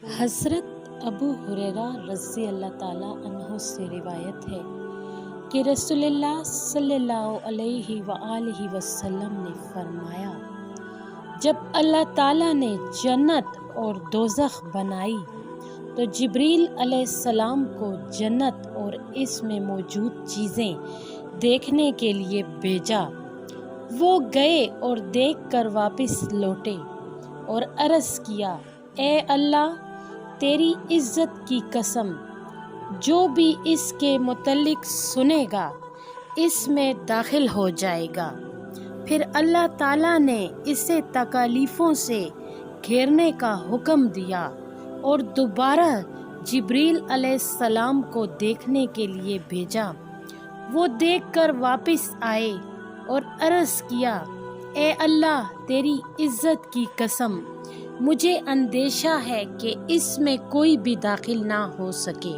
حضرت ابو ہریرہ رضی اللہ تعالیٰ عنہ سے روایت ہے کہ رسول اللہ صلی اللہ علیہ وآلہ وسلم نے فرمایا، جب اللہ تعالیٰ نے جنت اور دوزخ بنائی تو جبریل علیہ السلام کو جنت اور اس میں موجود چیزیں دیکھنے کے لیے بھیجا۔ وہ گئے اور دیکھ کر واپس لوٹے اور عرض کیا، اے اللہ، تیری عزت کی قسم، جو بھی اس کے متعلق سنے گا اس میں داخل ہو جائے گا۔ پھر اللہ تعالیٰ نے اسے تکالیفوں سے گھیرنے کا حکم دیا اور دوبارہ جبریل علیہ السلام کو دیکھنے کے لیے بھیجا۔ وہ دیکھ کر واپس آئے اور عرض کیا، اے اللہ، تیری عزت کی قسم، مجھے اندیشہ ہے کہ اس میں کوئی بھی داخل نہ ہو سکے۔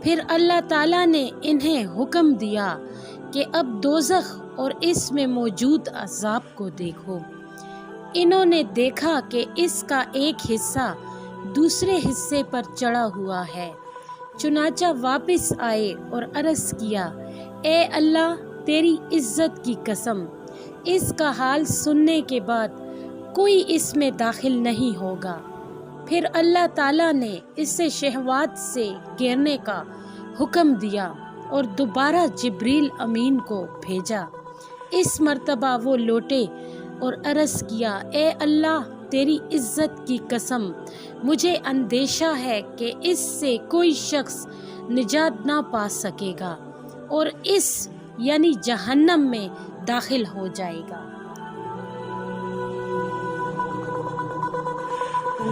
پھر اللہ تعالیٰ نے انہیں حکم دیا کہ اب دوزخ اور اس میں موجود عذاب کو دیکھو۔ انہوں نے دیکھا کہ اس کا ایک حصہ دوسرے حصے پر چڑھا ہوا ہے، چنانچہ واپس آئے اور عرض کیا، اے اللہ، تیری عزت کی قسم، اس کا حال سننے کے بعد کوئی اس میں داخل نہیں ہوگا۔ پھر اللہ تعالیٰ نے اسے شہوات سے گھیرنے کا حکم دیا اور دوبارہ جبریل امین کو بھیجا۔ اس مرتبہ وہ لوٹے اور عرض کیا، اے اللہ، تیری عزت کی قسم، مجھے اندیشہ ہے کہ اس سے کوئی شخص نجات نہ پا سکے گا اور اس یعنی جہنم میں داخل ہو جائے گا۔